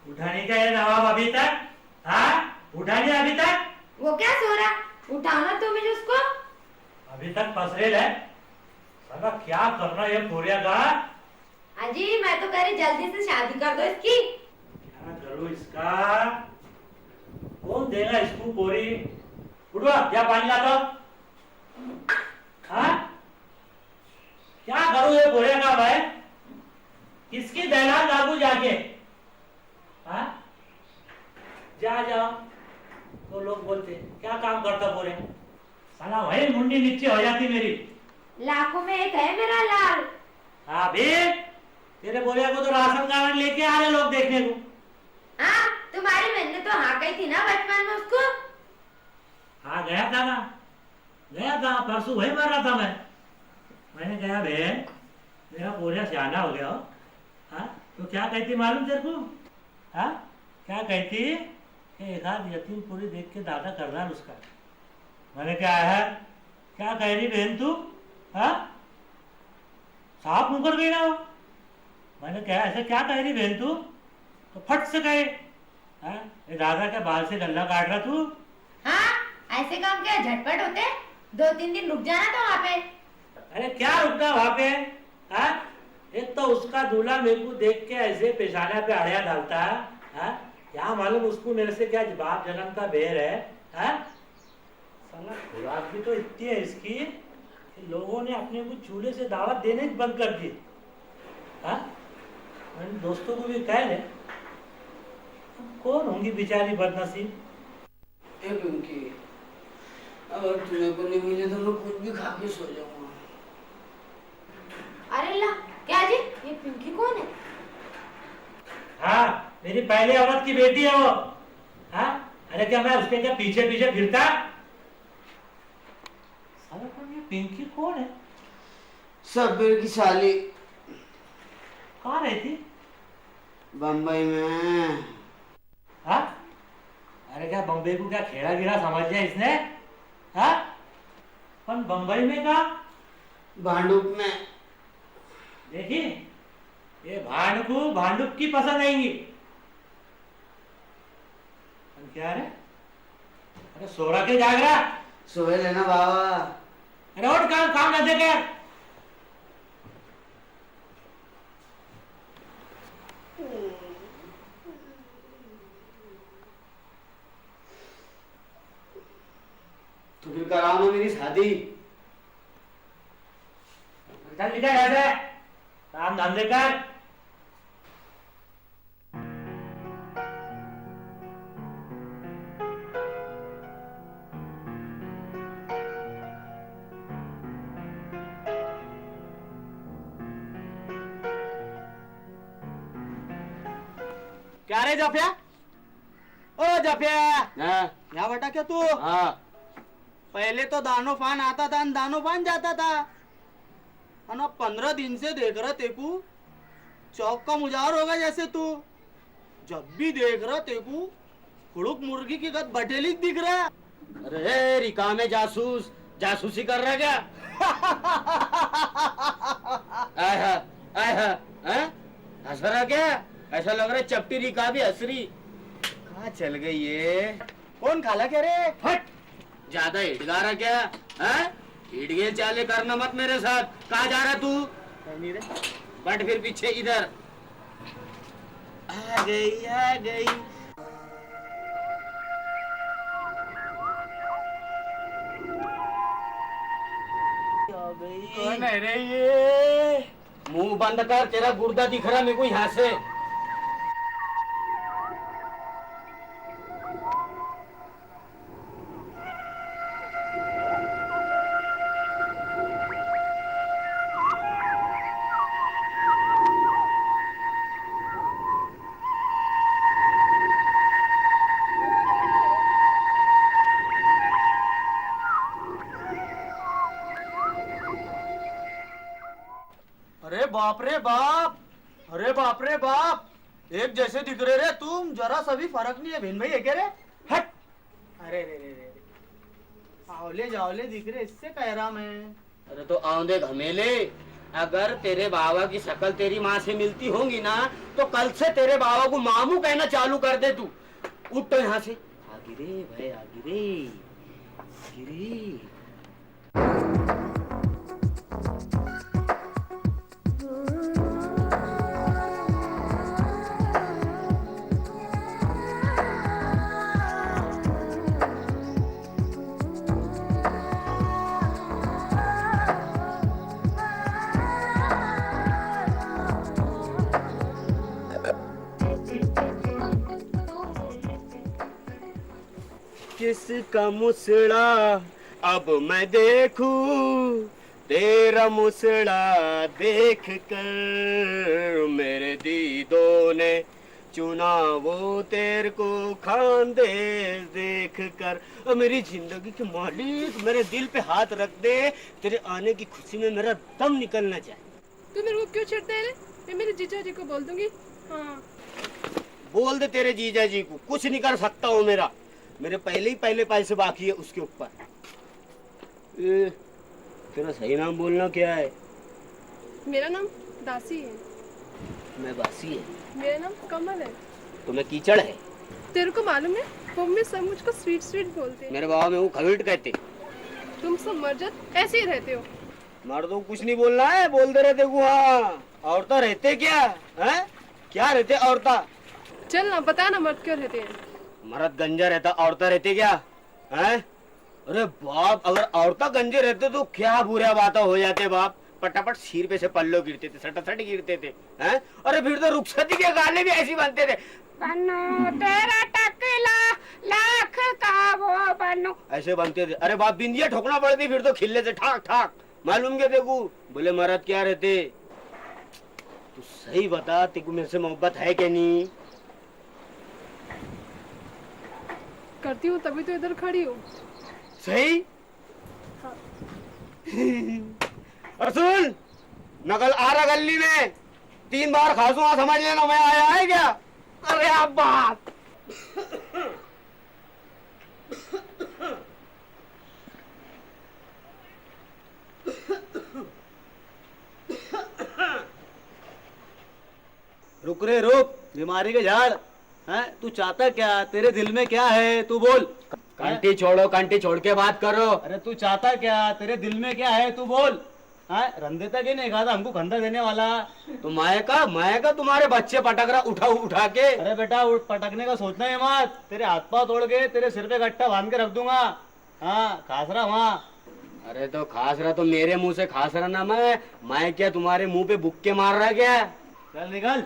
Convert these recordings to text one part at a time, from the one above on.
उठा नहीं क्या ये नवाब अभी तक? हाँ, उठा नहीं अभी तक? वो क्या सो रहा? उठाना तुम ही उसको। अभी तक फसरेल है। साला क्या करना ये कोरिया का? अजी मैं तो कह रही जल्दी से शादी कर दो इसकी। क्या करूं इसका? कौन देगा इसको कोरी? उठवा क्या पानी ला दो। हाँ, क्या करूं ये कोरिया का भाई? किसकी दहलान लागू जाके? हाँ, जा जाओ तो लोग बोलते क्या काम करता बोरे। साला वही मुंडी नीचे हो जाती मेरी। लाखों में एक है मेरा लाल। हाँ भी, तेरे बोरिया को तो राशन कार्ड लेके आ रहे लोग देखने को। हाँ, तुम्हारी मैंने तो हाँ कही थी ना बचपन में उसको। हाँ गया था ना, गया था परसों वही मर रहा था मैंने कहा बहन मेरा बोरिया सियाना हो गया हो। हाँ, तो क्या कहती मालूम तेरे को? हाँ, क्या कहती कि एक आध यतीम पूरी देख के दादा कर रहा है उसका। मैंने क्या है, क्या कह रही बहन तू? हाँ, साफ मुकर गई ना हो। मैंने कहा ऐसे क्या कह रही बहन तू? तो फट से कहे हाँ, ये दादा के बाल से गल्ला काट रहा तू? हाँ, ऐसे काम क्या झटपट होते? 2-3 दिन रुक जाना था वहाँ पे। अरे क्या रुकना वहां पे? हाँ, एक तो उसका दूल्हा मेरे को देख के ऐसे पेशाना पे अड़िया डालता है। हाँ, क्या मालूम उसको मेरे से क्या बाप जन्म का बेर है। हाँ, साला खुराक भी तो इतनी है इसकी कि लोगों ने अपने को चूल्हे से दावत देने ही बंद कर दी। हाँ, मैंने दोस्तों को भी कह ले कौन होंगी बेचारी बदनसीब। पिंकी, अगर तुम्हें को नहीं मिले तो मैं कुछ भी खा के सो जाऊंगा। अरे ला, क्या जी ये पिंकी कौन है? हाँ, मेरी पहली औरत की बेटी है वो। हाँ, अरे क्या मैं उसके क्या पीछे पीछे फिरता? साला कौन ये पिंकी कौन है? सब्र की साली कहाँ रहती? बम्बई में। हाँ, अरे क्या बम्बई को क्या खेड़ा गिरा समझ लिया इसने? हाँ, पर बम्बई में कहा? भांडुप में। देखी, ये भांडुप की पसंद आएंगी। क्या रे? अरे सोरा के जाग रहा? सोए लेना बाबा। अरे उठ, काम न देखे। तो फिर कराओ ना मेरी शादी। चल निकल ऐसे, काम धंधे कर। क्या रे जफिया? ओ जफिया, हाँ यहाँ बेटा क्या तू? हाँ। पहले तो दानो फान आता था दानो फान जाता था, और ना 15 दिन से देख रहा तेकू चौक का मुजावर होगा जैसे तू। जब भी देख रहा तेकू कुड़ुक मुर्गी की गद बटेली दिख रहा। अरे रिका में जासूस जासूसी कर रहा क्या? हंस रहा क्या? ऐसा लग रहा है चपटी रिका भी हंसरी। कहाँ चल गई ये? कौन खाला क्या रे? हट, ज्यादा हिटगा रहा क्या? हिटगे चाले करना मत मेरे साथ। कहाँ जा रहा तू? नहीं रे। बट फिर पीछे इधर। आ गई आ गई। कौन है रे ये? मुंह बंद कर, तेरा गुर्दा दिख रहा मेरे को यहाँ से। अरे बाप रे बाप, अरे बाप रे बाप, एक जैसे दिख रहे रे तुम। जरा सा भी फर्क नहीं है। बहन भाई है क्या रे? हट। अरे रे रे रे, आवले जावले दिख रहे, इससे कह रहा मैं। अरे तो आंधे घमेले, अगर तेरे बाबा की शक्ल तेरी माँ से मिलती होंगी ना तो कल से तेरे बाबा को मामू कहना चालू कर दे तू। उठ तो यहाँ से। आगे रे भाई, आगे रे, आगे रे। किसका मुसड़ा अब मैं देखूं, तेरा मुसड़ा देख कर मेरे दीदों ने चुना वो तेरे को खांदे देख कर। और मेरी जिंदगी के मालिक मेरे दिल पे हाथ रख दे, तेरे आने की खुशी में मेरा दम निकलना जाए। तू मेरे को क्यों छेड़ता है? मैं मेरे जीजा जी को बोल दूंगी। हाँ बोल दे तेरे जीजा जी को, कुछ नहीं कर सकता हूँ। मेरे पहले पैसे बाकी है उसके ऊपर। तेरा सही नाम बोलना क्या है? मेरा नाम दासी है। मैं बासी है। मेरा नाम कमल है। तो मैं कीचड़ है। तेरे को मालूम है मम्मी सब मुझको स्वीट स्वीट बोलते हैं। मेरे बाबा में वो खविट कहते। तुम सब मर्द ऐसे ही रहते हो। मर्दों को कुछ नहीं बोलना है, बोलते रहते को। हाँ, औरता रहते क्या है? क्या रहते औरता? चल ना बता ना मर्द क्यों रहते हैं? मर्द गंजा रहता, औरता रहते क्या है? अरे बाप, अगर औरता गंजे रहते तो क्या बुरा बात हो जाते बाप। पटापट सिर पे से पल्लो गिरते थे, सटासट गिरते थे। हैं? अरे फिर तो रुखसती के गाने भी ऐसी बनते थे। बनो तेरा टकला लाख का वो बनो, ऐसे बनते थे। अरे बाप, बिंदिया ठोकना पड़ती फिर तो खिल्ले से ठाक ठाक। मालूम क्या तेको? बोले मर्द क्या रहते। तू सही बता, तेको मेरे से मोहब्बत है क्या नहीं? करती हूँ तभी तो इधर खड़ी हूँ। सही। और सुन, नकल आ रहा गली में 3 बार खासूंगा, समझ लेना मैं आया है क्या? अरे आप बात। रुक रे रुक, बीमारी के झाड़। हैं? तू चाहता क्या? तेरे दिल में क्या है तू बोल। कंटी छोड़ो, कंटी छोड़ के बात करो। अरे तू चाहता क्या? तेरे दिल में क्या है तू बोल। हैं? रंधे तक ही नहीं कहा था हमको खंडा देने वाला। तो मैं का तुम्हारे बच्चे पटक रहा उठा के। अरे बेटा पटकने का सोचना है मत। तेरे हाथ पांव तोड़ के तेरे सिर पे गट्टा बांध के रख दूंगा। हाँ, खास रहा वहाँ। अरे तो खास रहा तो मेरे मुंह से खास रहा ना। मैं क्या तुम्हारे मुंह पे बुक्के मार रहा क्या? चल निकल।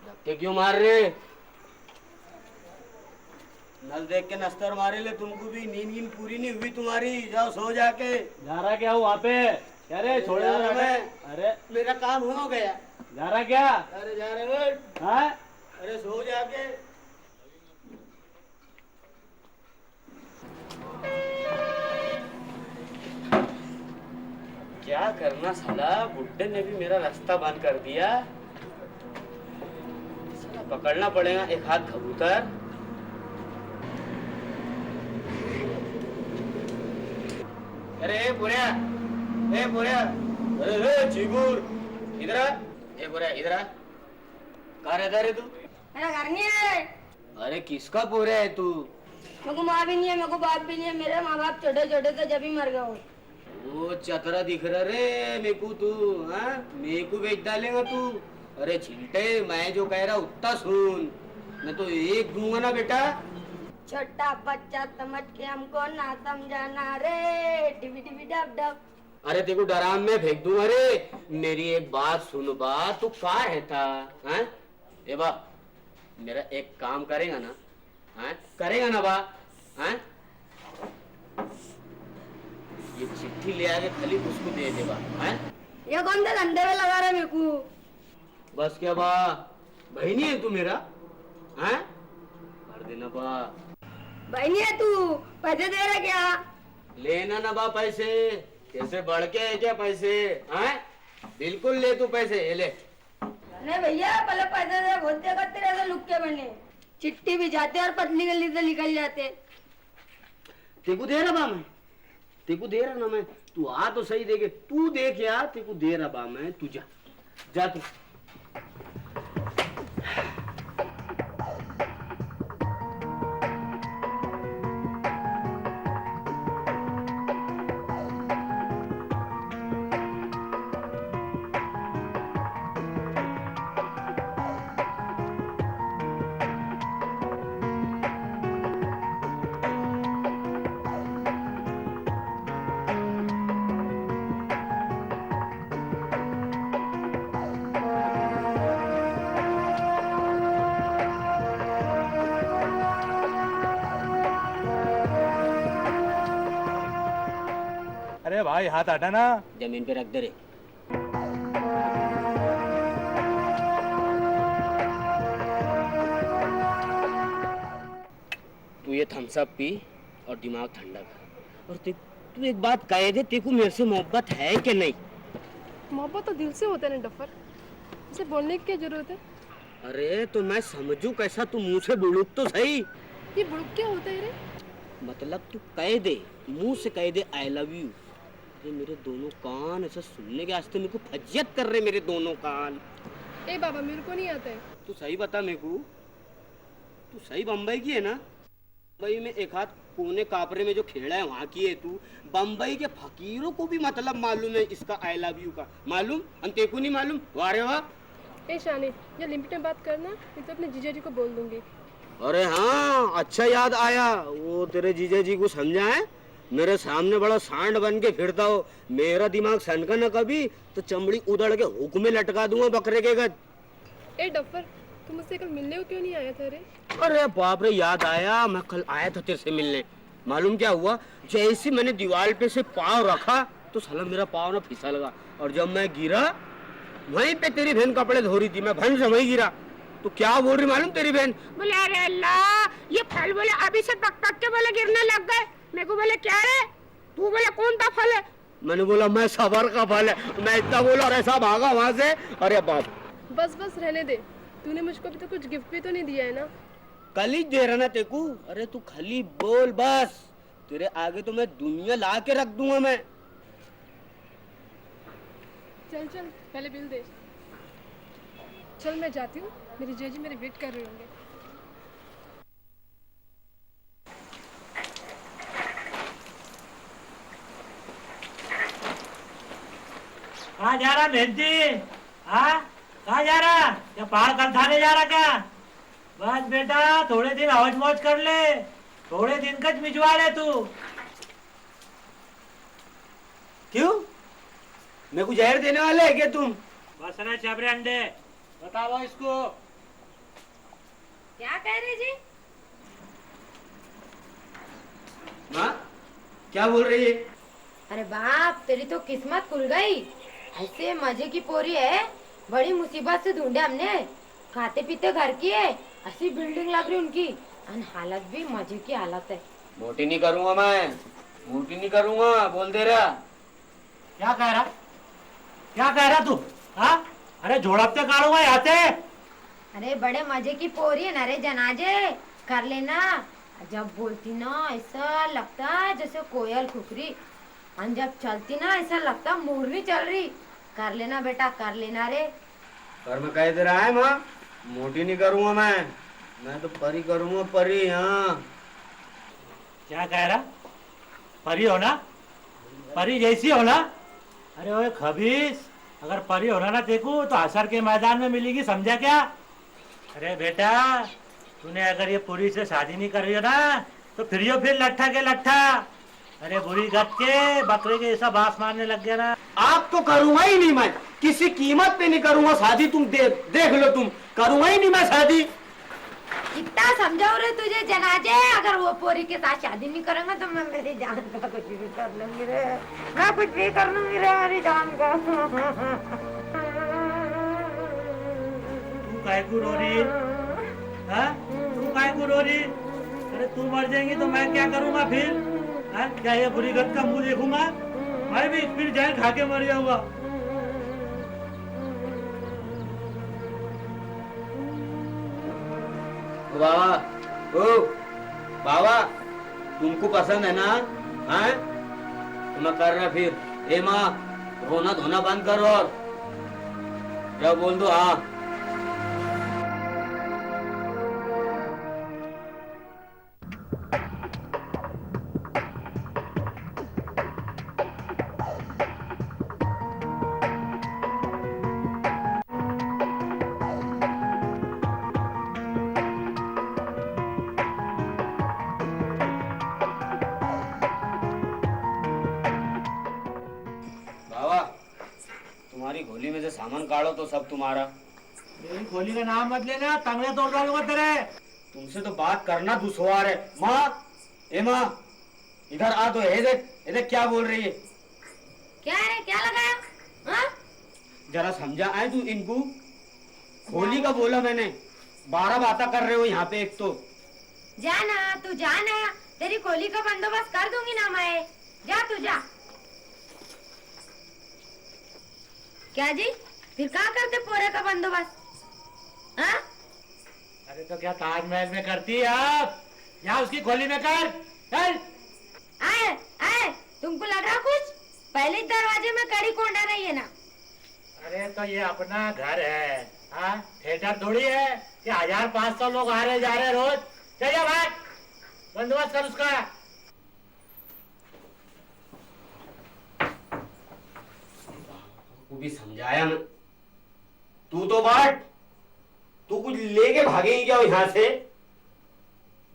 धक्के क्यों मार रहे? नल देख के नस्तर मारे ले तुमको भी। नींद पूरी नहीं हुई तुम्हारी, जाओ सो जाके। जा रहा क्या हूँ वहाँ पे? अरे छोड़े जा रहा मैं। अरे मेरा काम हो गया। जा रहा क्या? अरे जा रहे बैठ। हाँ? अरे सो जाके। क्या करना साला, बुड्ढे ने भी मेरा रास्ता बंद कर दिया। साला पकड़ना पड़ेगा एक हाथ कबूतर। अरे बुढ़िया, अरे चिगुर, इधर आ। बुढ़िया इधर आ। कहाँ रहता रे तू? मेरा घर नहीं है। अरे किसका पूरे है तू? मेरे को माँ भी नहीं है, मेरे को बाप भी नहीं है। मेरे माँ बाप छोटे छोटे थे जब ही मर गए। वो चतरा दिख रहा रे मेकू तू। हाँ, मेकू बेच डालेगा तू। अरे छिलटे, मैं जो कह रहा उतना सुन, मैं तो एक दूंगा ना बेटा। छोटा बच्चा समझ के हमको ना समझाना रे, टिबी टिबी डब डब। अरे देखो डराम में फेंक दूं। अरे मेरी एक बात सुन बा, तू कहाँ रहता? हाँ? ए बा, मेरा एक काम करेगा ना? हाँ? करेगा ना बा? हाँ? ये चिट्ठी ले आके खाली उसको दे दे बा। हाँ? ये कौन से धंधे में लगा रहा मेरे को? बस क्या बा, बहनी है तू मेरा? हाँ? कर देना बा। भाई नहीं है तू, पैसे दे रहा क्या? लेना ना बा पैसे। कैसे बढ़ के है क्या पैसे? हाँ? बिल्कुल ले तू पैसे, ये ले। नहीं भैया, पहले पैसे दे, बहुत देगा तेरे से लुक के बने। चिट्ठी भी जाते और पतली गली से निकल जाते। तेको दे रहा बा मैं, तेको दे रहा ना मैं। तू आ तो सही देखे, तू देख यार, तेरे को दे रहा बा मैं, तू जा जा तू। अरे भाई हाथ हटा ना। जमीन पे रख दे रे। तू ये थम्स अप पी और दिमाग ठंडा कर। और तू एक बात कह दे, तेरे को मेरे से मोहब्बत है कि नहीं? मोहब्बत तो दिल से होता है ना डफर, इसे बोलने की क्या जरूरत है? अरे तो मैं समझू कैसा, तू मुंह से बुड़ुक तो सही। ये बुड़क क्या होता है रे? मतलब तू कह दे, मुंह से कह दे आई लव यू। अरे मेरे दोनों कान ऐसा सुनने के वास्ते मेरे को फजियत कर रहे, मेरे दोनों कान। ए बाबा मेरे को नहीं आता है। तू सही बता मेरे को, तू सही बम्बई की है ना? बम्बई में एक हाथ कोने कापरे में जो खेड़ा है वहाँ की है तू। बम्बई के फकीरों को भी मतलब मालूम है इसका आई लव यू का, मालूम? अंते को नहीं मालूम? वाह रे वाह। ए शानी, ये लिमिट में बात करना, नहीं तो अपने जीजा जी को बोल दूंगी। अरे हाँ, अच्छा याद आया, वो तेरे जीजा जी को समझा है, मेरे सामने बड़ा सांड बन के फिरता हो। मेरा दिमाग सनका न कभी तो चमड़ी उधड़ के हुक में लटका दूंगा बकरे के गद। ए डफर, तुम मुझसे कल मिलने को क्यों नहीं आया था रे? अरे बाप रे, याद आया, मैं कल आया था तेरे से मिलने। मालूम क्या हुआ, जैसे मैंने दीवार पे से पाँव रखा तो साला मेरा पाँव ना फिसल गया, और जब मैं गिरा वहीं पे तेरी बहन कपड़े धो रही थी, मैं भन से वहीं गिरा। तो क्या बोल रही मालूम तेरी बहन? बोले अरे अल्लाह, ये फल बोले अभी से पक पक के बोले गिरने लग गए। मेरे को बोले क्या रे, तू बोले कौन सा फल है? मैंने बोला मैं सबर का फल है। मैं इतना बोला और ऐसा भागा वहां से। अरे बाप, बस बस रहने दे, तूने मुझको अभी तो कुछ गिफ्ट भी तो नहीं दिया है ना? कल ही दे रहा ना तेको। अरे तू खाली बोल बस, तेरे आगे तो मैं दुनिया ला के रख दूंगा मैं। चल चल पहले बिल दे। चल मैं जाती हूँ, मेरे जीजा मेरे वेट कर रहे होंगे। कहाँ जा रहा बहन जी? हाँ, कहाँ जा रहा? क्या पहाड़ कल थाने जा रहा क्या? बस बेटा, थोड़े दिन हौज मौज कर ले, थोड़े दिन कच मिजवा ले तू। क्यों, मेरे को जहर देने वाले है क्या तुम? बस ना चबरे अंडे, बताओ इसको। क्या कह रहे जी? माँ क्या बोल रही है? अरे बाप, तेरी तो किस्मत खुल गई। ऐसे मजे की पोरी है, बड़ी मुसीबत से ढूंढे हमने। खाते पीते घर की है, ऐसी बिल्डिंग लग रही उनकी, और हालत भी मजे की हालत है। मोटी नहीं करूंगा मैं, मोटी नहीं करूंगा, बोल दे रहा। क्या कह रहा? क्या कह रहा तू? हाँ, अरे झोड़पते काढ़ूंगा यहाँ से। अरे बड़े मजे की पोरी है ना रे जनाजे, कर लेना। जब बोलती ना ऐसा लगता जैसे कोयल खुखरी, और जब चलती ना ऐसा लगता मोरनी चल रही। कर लेना बेटा, कर लेना रे। पर मैं कह दे रहा है माँ, मोटी नहीं करूंगा मैं तो परी करूंगा, परी। हाँ, क्या कह रहा? परी होना? परी जैसी होना? अरे ओए खबीस, अगर परी होना ना देखू तो हशर के मैदान में मिलेगी, समझा क्या? अरे बेटा, तूने अगर ये पूरी से शादी नहीं कर रही हो ना तो फिर लट्ठा के लट्ठा। अरे बुरी गत के बकरे के ऐसा बांस मारने लग गया ना। आप तो करूंगा ही नहीं मैं, किसी कीमत पे नहीं करूंगा शादी। तुम देख लो, तुम करूंगा ही नहीं मैं शादी। कितना समझाओ रे तुझे जनाजे, अगर वो पोरी के साथ शादी नहीं करूंगा तो मैं मेरी जान का कुछ भी कर लूंगी रे। मैं कुछ भी कर लूंगी रे मेरी जान का। तू काय को रो रही? हाँ, तू काय को रो रही? अरे तू मर जाएंगी तो मैं क्या करूंगा फिर? हाँ, क्या ये बुरी गत का मुंह देखूंगा? मैं भी फिर जहर खा के मर जाऊंगा। बाबा, ओ बाबा, तुमको पसंद है ना? हाँ, तो मैं कर रहा फिर। ए माँ, रोना धोना बंद कर और जब बोल दो हाँ। बाबा, तुम्हारी गोली में से सामान काढ़ो तो सब तुम्हारा। मेरी गोली का नाम मत लेना, तंगड़े तोड़ डालूंगा तेरे। तुमसे तो बात करना दुश्वार है। माँ, ए माँ, इधर आ तो है, देख देख क्या बोल रही है। क्या रे, क्या लगाया? हाँ? जरा समझा आए तू इनको। होली का बोला मैंने, 12 बातें कर रहे हो यहाँ पे। एक तो जाना, तू जाना, तेरी कोली का बंदोबस्त कर दूंगी ना मैं। जा तू जा। क्या जी, फिर क्या करते पोरे का बंदोबस्त? हाँ? अरे तो क्या ताजमहल में करती है आप? यहाँ उसकी खोली में कर। चल। आए आए, तुमको लग रहा कुछ? पहले दरवाजे में कड़ी कोंडा नहीं है ना। अरे तो ये अपना घर है, हाँ? थिएटर थोड़ी है कि 1500 लोग आ रहे जा रहे रोज। चल जा भाग, बंदोबस्त कर उसका। वो भी समझाया मैं। तू तो बाट, तू कुछ लेके भागेंगी क्या यहाँ से?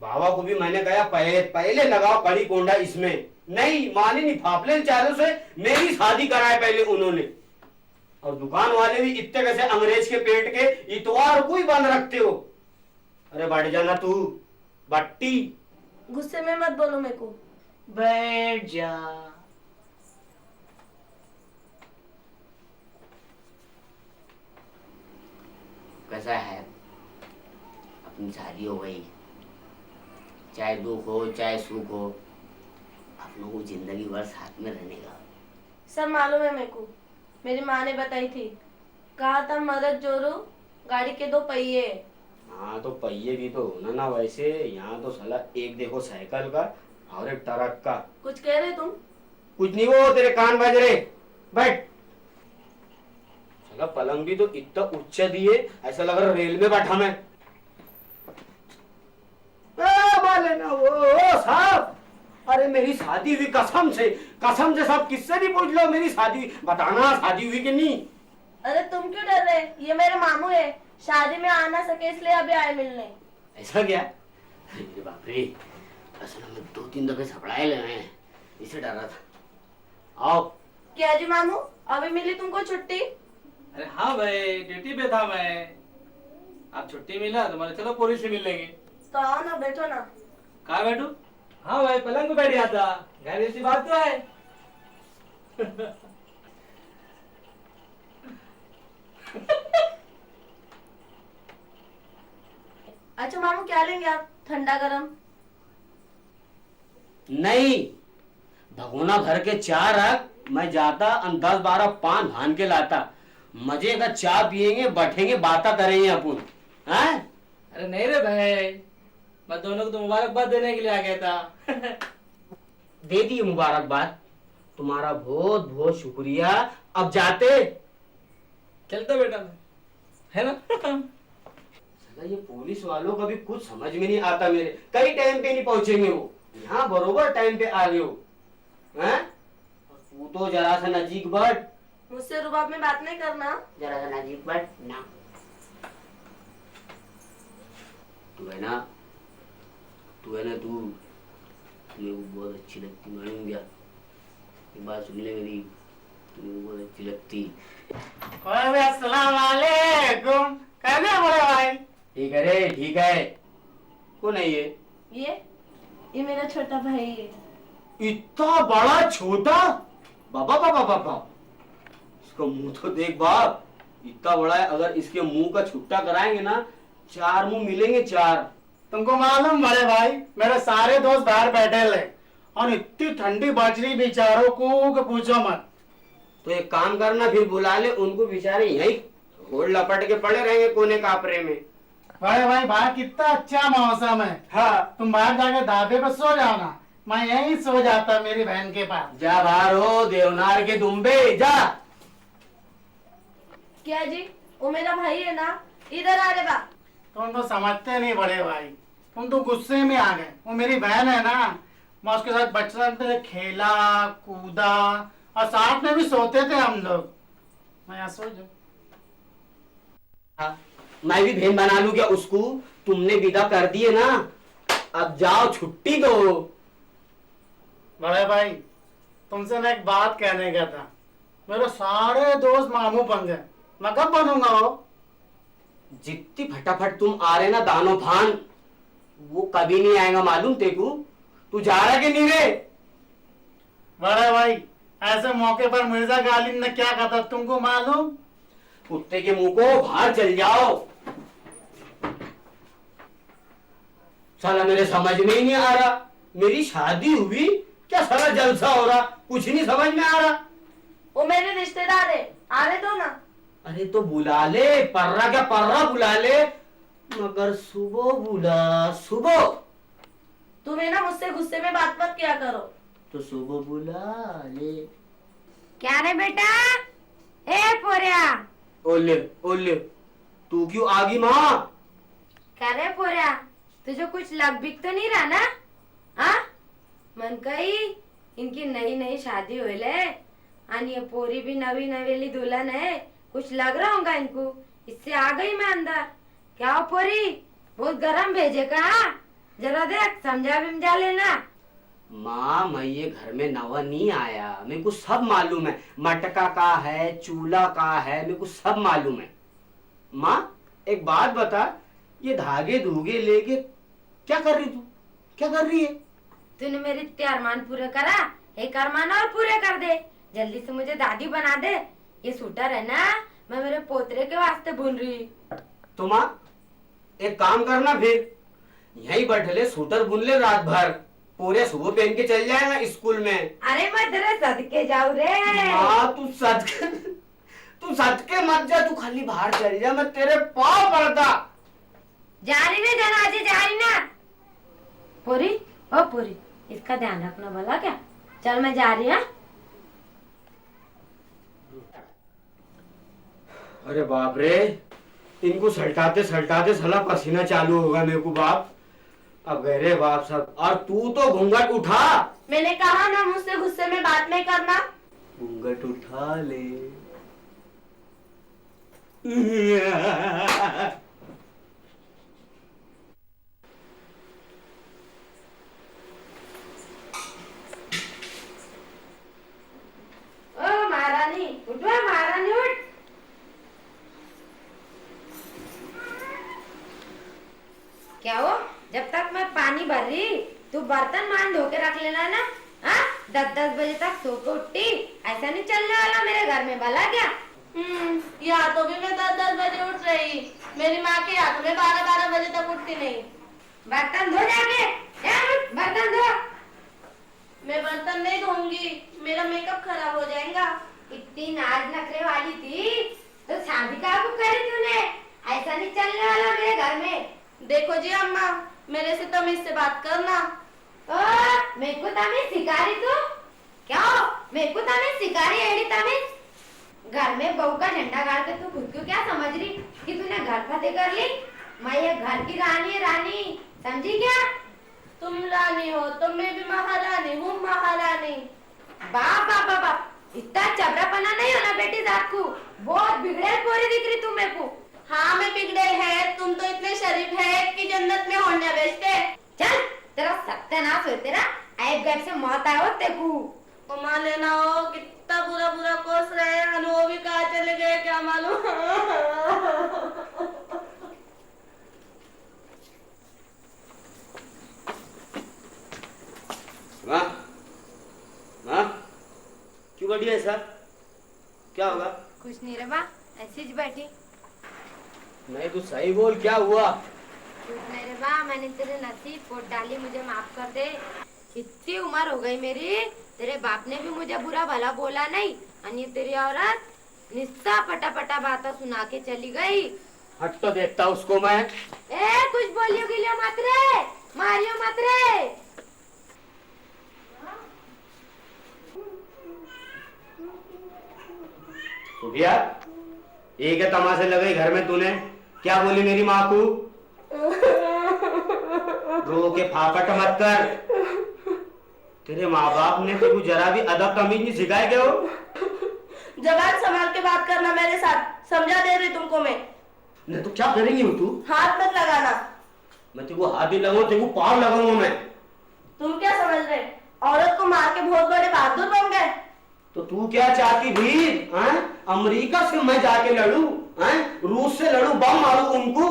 बाबा को भी मैंने कहा पहले पहले लगाओ कड़ी कोंडा इसमें। नहीं माने, नहीं फाफले चारों से मेरी शादी कराए पहले उन्होंने। और दुकान वाले भी इतने कैसे अंग्रेज के पेट के इतवार को ही बंद रखते हो। अरे बैठ जाना तू बट्टी। गुस्से में मत बोलो मेरे को। बैठ जा। कैसा है, अपनी शादी हो गई, चाहे दुख हो चाहे सुख हो, अपनों को जिंदगी भर साथ में रहने का। सब मालूम है मेरे को, मेरी माँ ने बताई थी। कहा था मदद जोरो गाड़ी के 2 पहिए। हाँ तो पहिए भी तो होना ना। वैसे यहाँ तो साला एक देखो साइकिल का और एक ट्रक का। कुछ कह रहे तुम? कुछ नहीं, वो तेरे कान बज रहे। बैठ। साला पलंग भी तो इतना उच्च दिए, ऐसा लग रहा रेल में बैठा मैं। बोले ना वो साहब, अरे मेरी शादी हुई कसम से साहब, किससे भी पूछ लो मेरी शादी, बताना शादी हुई कि नहीं। अरे तुम क्यों डर रहे? ये मेरे मामू है, शादी में आ ना सके इसलिए अभी आए मिलने। ऐसा क्या? अरे बाप रे, असल में 2-3 दफे सपड़ाए ले हैं, इसे डर रहा था। आओ। क्या जी मामू, अभी मिली तुमको छुट्टी? अरे हाँ भाई, ड्यूटी पे था मैं। आप छुट्टी मिला तो मैंने चलो पुलिस से मिल लेंगे। तो आओ ना, बैठो ना। कहाँ बैठू? हाँ भाई, पलंग पे बैठ जाता, घर ऐसी बात तो है। अच्छा मामू, क्या लेंगे आप? ठंडा गरम? नहीं, भगोना भर के चाय रख, मैं जाता 10-12 पान भान के लाता। मजे का चाय पियेंगे, बैठेंगे, बातें करेंगे अपन। हैं? अरे नहीं रे भाई, मैं दोनों को तो मुबारकबाद देने के लिए आ गया था। दे दी मुबारकबाद, तुम्हारा बहुत बहुत शुक्रिया। अब जाते। चलता बेटा है ना। साला ये पुलिस वालों का भी कुछ समझ में नहीं आता मेरे। कई टाइम पे नहीं पहुंचेंगे वो, यहाँ बरोबर टाइम पे आ गए हो। हैं? तू तो जरा सा नजीक बढ़। मुझसे रुबाब में बात नहीं करना। जरा सा नजीक बढ़ ना। तू है ना, तू मेरे को बहुत अच्छी लगती। मालूम क्या, एक बात सुन ले मेरी, तू मेरे को बहुत अच्छी लगती। अस्सलाम वालेकुम। कैसे हैं बड़े भाई? ठीक है रे, ठीक है। कौन है ये? ये मेरा छोटा भाई है। इतना बड़ा छोटा? बाबा बाबा बाबा, इसका मुंह तो देख बाप, इतना बड़ा है। अगर इसके मुंह का छुट्टा कराएंगे ना, 4 मुंह मिलेंगे, 4। तुमको मालूम बड़े भाई, मेरे सारे दोस्त बाहर बैठे हैं और इतनी ठंडी बज रही बेचारों को कि पूछो मत। तो एक काम करना, फिर बुला ले उनको, बेचारे यही घोड़ लपट के पड़े रहेंगे कोने कापरे में। बड़े भाई, बाहर कितना अच्छा मौसम है। हाँ, तुम बाहर जाके धाबे पर सो जाना, मैं यहीं सो जाता मेरी बहन के पास। जा बाहर हो देवनार के दुम्बे, जा। क्या जी, वो मेरा भाई है ना, इधर आ रे बा। तुम तो समझते नहीं बड़े भाई, तुम तो गुस्से में आ गए। वो मेरी बहन है ना, मैं उसके साथ बचपन में खेला कूदा और साथ में भी सोते थे हम लोग। मैं यहाँ सो जाऊं। मैं भी बहन बना लूं क्या उसको? तुमने विदा कर दिए ना, अब जाओ छुट्टी दो। बड़े भाई, तुमसे मैं एक बात कहने का था। मेरे सारे दोस्त मामू बन गए, मैं कब बनूंगा वो? जितनी फटाफट तुम आ रहे ना दानो भान, वो कभी नहीं आएगा मालूम तेको। तू जा रहा कि नहीं रे? बड़े भाई, ऐसे मौके पर मिर्जा गालिब ने क्या कहा था तुमको मालूम? कुत्ते के मुंह को बाहर चल जाओ। साला मेरे समझ में ही नहीं आ रहा, मेरी शादी हुई क्या साला जलसा हो रहा, कुछ नहीं समझ में आ रहा। वो मेरे रिश्तेदार है, आ रहे दो ना। अरे तो बुला ले, पर्रा क्या पर्रा बुला ले, मगर सुबह बुला, सुबह। तुम्हें ना मुझसे गुस्से में बात मत किया करो। तो सुबह बुला ले। क्या रे बेटा? ए पोरिया, ओले ओले, तू क्यों आ गई माँ? क्या रे पोरिया, तुझे कुछ लग बिक तो नहीं रहा ना? हाँ, मन कही इनकी नई नई शादी होले, आणि ये पोरी भी नवी नवेली दुल्हन है, कुछ लग रहा होगा इनको, इससे आ गई मैं अंदर। क्या हो पोरी, बहुत गरम भेजे का? जरा देख समझा विमझा लेना। माँ मैं ये घर में नवा नहीं आया, मेरे को सब मालूम है, मटका का है चूल्हा का है, मेरे को सब मालूम है। माँ एक बात बता, ये धागे धूगे लेके क्या कर रही तू, क्या कर रही है? तूने मेरे इतने अरमान पूरे करा, एक अरमान और पूरे कर दे, जल्दी से मुझे दादी बना दे। ये सूटर है ना, मैं मेरे पोतरे के वास्ते बुन रही। तो माँ एक काम करना, फिर यहीं बैठे ले, सूटर बुन ले रात भर, पूरे सुबह पहन के चल जाए ना स्कूल में। अरे मैं तेरे सदके जाऊँ रे। माँ तू सदके मत जा, तू खाली बाहर चल जा, मैं तेरे पाँव पड़ता। जा रही ना जनाजे, जा रही ना। पूरी ओ पूरी, इसका ध्यान रखना भला क्या। चल मैं जा रही हूँ। अरे बाप रे, इनको सल्टाते सल्टाते साला पसीना चालू होगा मेरे को बाप। अब गए रे बाप सब। और तू तो घूंघट उठा। मैंने कहा ना मुझसे गुस्से में बात नहीं करना। घूंघट उठा ले। ओ महारानी उठ, महारानी उठ। क्या हो, जब तक मैं पानी भर रही तू बर्तन मान धो के रख लेना ना। हाँ, 10-10 बजे तक सो के उठती, ऐसा नहीं चलने वाला मेरे घर में भला क्या। यहाँ तो भी मैं 10-10 बजे उठ रही, मेरी माँ के यहाँ तो मैं 12-12 बजे तक उठती नहीं। बर्तन धो जाके, बर्तन धो। मैं बर्तन नहीं धोऊंगी, मेरा मेकअप खराब हो जाएगा। इतनी नाज नखरे वाली थी तो शादी का करी तूने, ऐसा नहीं चलने वाला मेरे घर में। देखो जी अम्मा, मेरे से तमीज से बात करना। मेरे को तमीज सिखा रही तू? क्या हो, मेरे को तमीज सिखा रही है? तमीज घर में बहू का झंडा गाड़ के तू खुद को क्या समझ रही कि तूने घर फतेह कर ली? मैं ये घर की रानी है, रानी, समझी क्या? तुम रानी हो तो मैं भी महारानी हूँ, महारानी। बाप बाप बाप बाप, इतना चबरापना नहीं होना बेटी जात को, बहुत बिगड़े पोरी दिख रही तू मेरे को। हाँ मैं बिगड़े है, तुम तो इतने शरीफ है कि जन्नत में होने बेचते। चल तेरा सत्यानाश हो, तेरा ऐब गैब से मौत आए हो तेकू। उमा लेना हो, कितना बुरा बुरा कोस रहे हैं, वो भी कहाँ चले गए क्या मालूम। माँ माँ क्यों बैठी है ऐसा, क्या होगा? कुछ नहीं रे बा, ऐसी ही बैठी। नहीं तू सही बोल, क्या हुआ? कुछ नहीं रे बा, मैंने तेरे नसीब पोट डाली, मुझे माफ कर दे। इतनी उम्र हो गई मेरी, तेरे बाप ने भी मुझे बुरा भला बोला नहीं, और ये तेरी औरत निस्सा पटा बातें सुना के चली गई। हट तो देखता उसको मैं। ए कुछ बोलियो गिलियो मत रे, मारियो मत रे। उठिया, एक है तमाशे लगे घर में तूने, क्या बोली मेरी माँ को? रो के फापट मत कर। तेरे माँ बाप ने तेरे को जरा भी अदब तमीज नहीं सिखाए क्या हो? जबान संभाल के बात करना मेरे साथ, समझा दे रही तुमको मैं। नहीं तो क्या करेंगी हो तू? हाथ मत लगाना। मैं तेरे को हाथ ही लगाऊं, तेरे को पाँव लगाऊंगा मैं। तुम क्या समझ रहे, औरत को मार के बहुत बड़े बहादुर बन गए? तो तू क्या चाहती भीड़? अमेरिका से मैं जाके लड़ू, रूस से लड़ू, बम मारू उनको?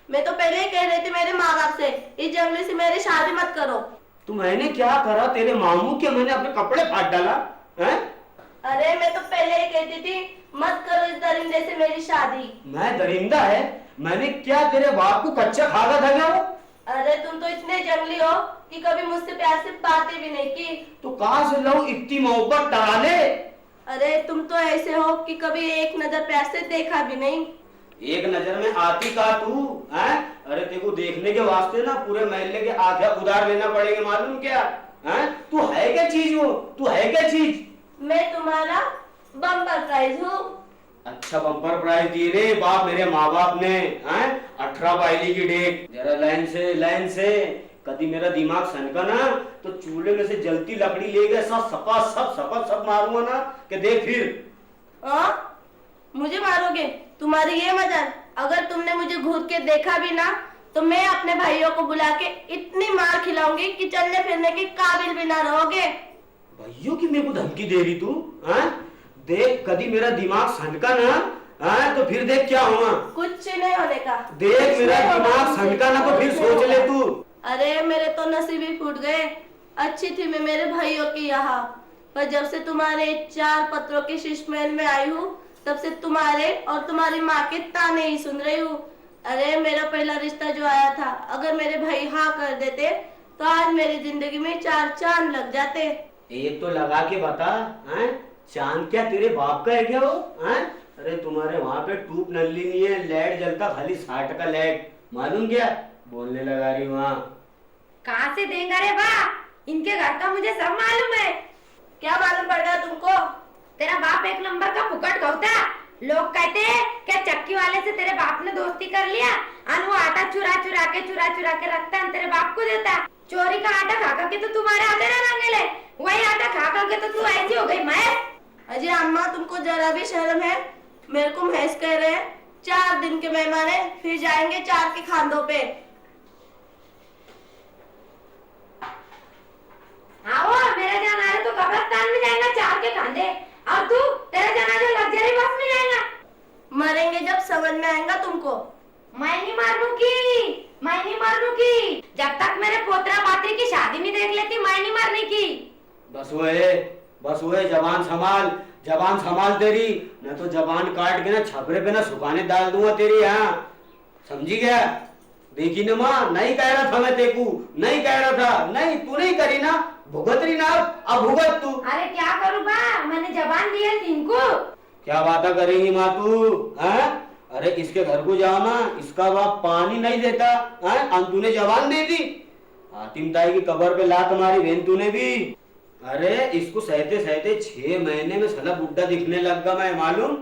मैं तो पहले ही कह रही थी मेरे माँ बाप से, इस जंगली से मेरी शादी मत करो। तो मैंने क्या करा? तेरे मामू के मैंने अपने कपड़े फाड़ डाला? अरे मैं तो पहले ही कहती थी मत करो इस दरिंदे से मेरी शादी। मैं दरिंदा है? मैंने क्या तेरे बाप को कच्चा खागा था क्या? अरे तुम तो इतने जंगली हो कि कभी मुझसे प्यार से बातें भी नहीं की। तो कहाँ से लाऊं इतनी मोहब्बत डाले? अरे तुम तो ऐसे हो कि कभी एक नजर प्यार से देखा भी नहीं। एक नजर में आती का तू? अरे तेरे को देखने के वास्ते ना पूरे महल्ले के आंखें उधार लेना पड़ेगा, मालूम क्या? तू है क्या चीज? वो तू है क्या चीज? मैं तुम्हारा बम्पर प्राइज हूँ। अच्छा बम्पर प्राइज दिए रे बाप मेरे माँ बाप ने, 18 पायली की डेट। जरा लाइन से कभी मेरा दिमाग सनका ना तो चूल्हे में से जलती लकड़ी ले गए सब मारूंगा ना कि देख फिर। मुझे मारोगे? तुम्हारी ये मजाल, अगर तुमने मुझे घूर के देखा भी ना तो मैं अपने भाइयों को बुला के इतनी मार खिलाऊंगी कि चलने फिरने के काबिल भी ना रहोगे। भाइयों की मेरे को धमकी दे रही तू? देख कभी मेरा दिमाग सनका ना तो फिर देख क्या हुआ। कुछ नहीं होने का। देख मेरा दिमाग सनका ना तो फिर सोच ले तू। अरे मेरे तो नसीब ही फूट गए। अच्छी थी मैं मेरे भाइयों की यहाँ, पर जब से तुम्हारे 4 पत्रों के शीशमहल में आई हूँ तब से तुम्हारे और तुम्हारी माँ के ताने ही सुन रही हूँ। अरे मेरा पहला रिश्ता जो आया था, अगर मेरे भाई हाँ कर देते तो आज मेरी जिंदगी में 4 चांद लग जाते। एक तो लगा के बता, चांद क्या तेरे बाप का है क्या वो? अरे तुम्हारे वहाँ पे टूप नल्ली नहीं है, लाइट जलता खाली 60 का लाइट, मालूम क्या? बोलने लगा रही वहाँ। कहाँ से देंगे रे बा? इनके घर का मुझे सब मालूम है। क्या मालूम पड़ गया तुमको? तेरा बाप एक नंबर का फुकट गौता। लोग कहते हैं क्या चक्की वाले से तेरे बाप ने दोस्ती कर लिया, और वो आटा चुरा चुरा के रखता है तेरे बाप को देता। चोरी का आटा खा के तो तुम्हारे आते ना रंगेले, वही आटा खा के तो तू ऐसी हो गई मैं। अजय अम्मा तुमको जरा भी शर्म है? मेरे को भैंस कह रहे हैं। 4 दिन के मेहमान है, फिर जाएंगे 4 के खानों पे। आओ मेरा जनाजा तो कब्रिस्तान में जाएगा 4 के खांदे, और तू तेरा जनाजा लग्जरी बस में जाएगा। मरेंगे जब समझ में आएगा तुमको। मैं नहीं मरने की। जब तक मेरे पोतरा पात्री की शादी नहीं देख लेती मैं नहीं मरने की। बस हुए जबान संभाल तेरी, न तो जबान काट के ना छपरे पे ना सुखाने डाल दूंगा तेरी। यहाँ समझी गया? देखी ना माँ, नहीं कह रहा था मैं तेकू, नहीं कह रहा था। नहीं तू नहीं करी ना, भुगत रही ना, अब भुगत तू। अरे क्या करूँ बा, मैंने जबान दी है इनको। क्या बातें करेंगी माँ तू? अरे इसके घर को जाओ ना, इसका बाप पानी नहीं देता, तूने जबान दे दी। हातिम ताई की कब्र पे लात मारी बहन तूने भी। अरे इसको सहते 6 महीने में साला बुड्ढा दिखने लग गया मैं, मालूम?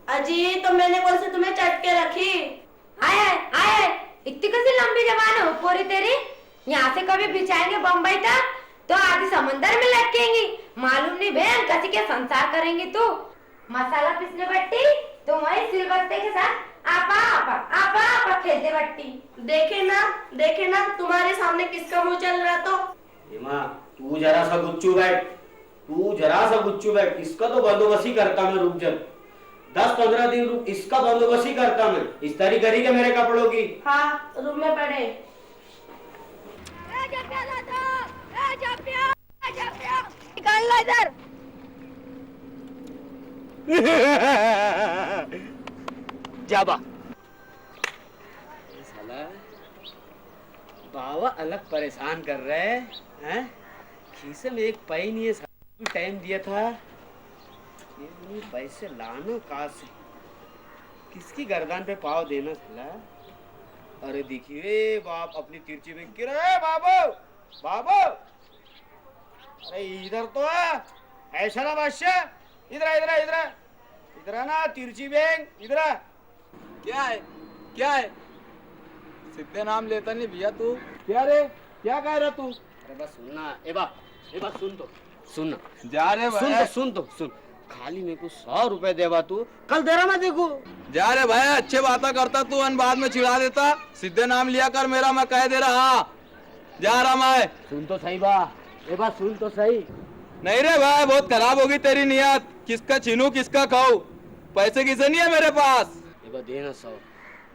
अजी तो मैंने कौन से तुम्हें चटके रखी? आए इतनी कैसी लंबी जबान हो पूरी तेरी। यहाँ से कभी बिछाएंगे बम्बई तक तो आधी समंदर में लटकेंगी। मालूम नहीं बहन कैसे क्या संसार करेंगी तू। मसाला पीसने बट्टी तो वही सिलबट्टे के साथ आपा खेलते बट्टी। देखे ना तुम्हारे सामने किसका मुंह चल रहा। तो माँ तू जरा सा गुच्चू बैठ, इसका तो बंदोबस्ती करता मैं, रुक जा 10-15 दिन रुक, इसका बंदोबस्ती करता मैं। इस तारी करी क्या मेरे कपड़ों की? हाँ रूम में पड़े। निकाल लो इधर। जाबा साला बाबा अलग परेशान कर रहे हैं। खीसे में एक पाई नहीं है, टाइम दिया था, ये पैसे लाना कहाँ से, किसकी गर्दन पे पाव देना साला। अरे देखिए बाप अपनी तिरछी में गिरा। बाबू अरे इधर तो है, ऐसा ना बादशाह, इधर इधर आना तिरछी बेंग, इधर आ। क्या है क्या है? सीधे नाम लेता नहीं भैया तू। क्या रे क्या कह रहा तू? अरे बस सुनना, ए बा सुन तो, सुन जा रे भाई, सुन खाली मेरे को 100 रुपए देवा तू, कल दे रहा मैं देखू। जा रे भाई, अच्छे बातें करता तू और बाद में चिढ़ा देता। सीधे नाम लिया कर मेरा, मैं कह दे रहा। जा रहा मैं। सुन तो सही बा, ए बा सुन तो सही। नहीं रे भाई, बहुत खराब होगी तेरी नियत। किसका छीनू किसका खाऊ? पैसे किसे नहीं है मेरे पास। ए बा दे ना 100,